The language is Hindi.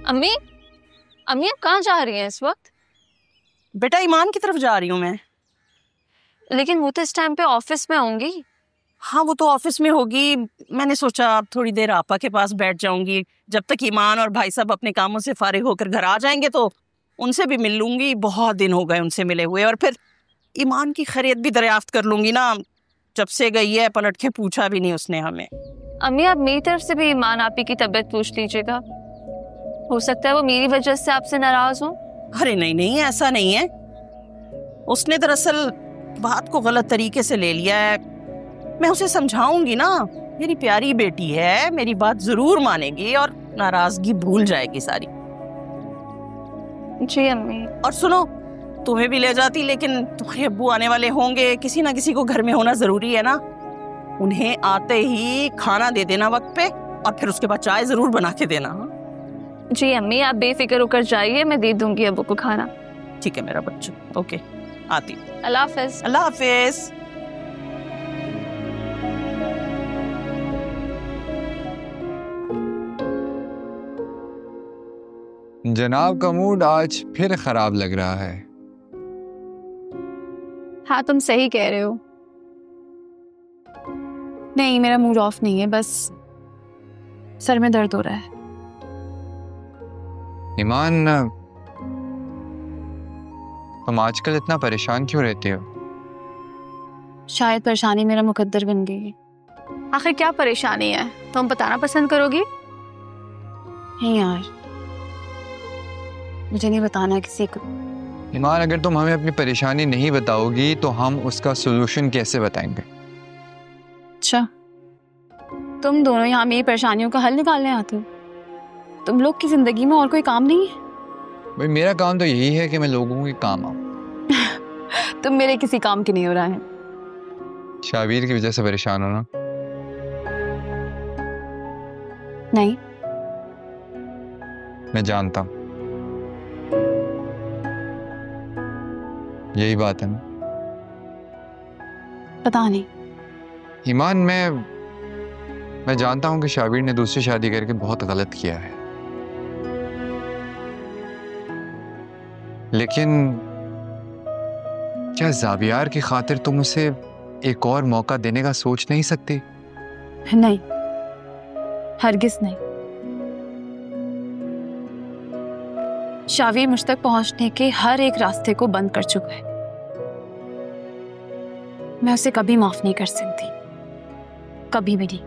अम्मी, अम्मी आप कहाँ जा रही हैं इस वक्त? बेटा ईमान की तरफ जा रही हूँ मैं। लेकिन वो तो इस टाइम पे ऑफिस में होंगी। हाँ वो तो ऑफिस में होगी, मैंने सोचा अब थोड़ी देर आपा के पास बैठ जाऊंगी, जब तक ईमान और भाई साहब अपने कामों से फारिग होकर घर आ जाएंगे तो उनसे भी मिल लूंगी। बहुत दिन हो गए उनसे मिले हुए, और फिर ईमान की खैरियत भी दरियाफ्त कर लूंगी ना। जब से गई है पलट के पूछा भी नहीं उसने हमें। अम्मी आप मेरी तरफ से भी ईमान आपी की तबीयत पूछ लीजिएगा, हो सकता है वो मेरी वजह से आपसे नाराज हो। अरे नहीं नहीं, ऐसा नहीं है। उसने दरअसल बात को गलत तरीके से ले लिया है। मैं उसे समझाऊंगी ना, मेरी प्यारी बेटी है, मेरी बात जरूर मानेगी और नाराजगी भूल जाएगी सारी। जी अम्मी। और सुनो, तुम्हें भी ले जाती, लेकिन तुम्हारे अब्बू आने वाले होंगे, किसी ना किसी को घर में होना जरूरी है ना। उन्हें आते ही खाना दे देना वक्त पे, और फिर उसके बाद चाय जरूर बना के देना। हाँ जी अम्मी, आप बेफिक्र होकर जाइए, मैं दे दूंगी अब्बू को खाना। ठीक है मेरा बच्चा, ओके आती। अल्लाह हाफिज। अल्लाह हाफिज। जनाब का मूड आज फिर खराब लग रहा है। हाँ तुम सही कह रहे हो। नहीं मेरा मूड ऑफ नहीं है, बस सर में दर्द हो रहा है। ईमान, तुम आजकल इतना परेशान क्यों रहते हो? शायद परेशानी मेरा मुकद्दर बन गई है। आखिर क्या परेशानी है, तुम बताना पसंद करोगी? नहीं यार, मुझे नहीं बताना किसी को। ईमान, अगर तुम हमें अपनी परेशानी नहीं बताओगी तो हम उसका सोल्यूशन कैसे बताएंगे? अच्छा, तुम दोनों यहाँ मेरी परेशानियों का हल निकालने आते हो? तुम लोग की जिंदगी में और कोई काम नहीं है? भाई मेरा काम तो यही है कि मैं लोगों के काम आऊं। तुम मेरे किसी काम के नहीं हो रहा है। शाबीर की वजह से परेशान हो ना? नहीं, मैं जानता हूं, यही बात है ना? पता नहीं। ईमान, मैं जानता हूं कि शाबीर ने दूसरी शादी करके बहुत गलत किया है, लेकिन क्या ज़ावियार की खातिर तुम उसे एक और मौका देने का सोच नहीं सकती? नहीं, हरगिज नहीं। शावीर मुझ तक पहुंचने के हर एक रास्ते को बंद कर चुका है। मैं उसे कभी माफ नहीं कर सकती, कभी भी नहीं।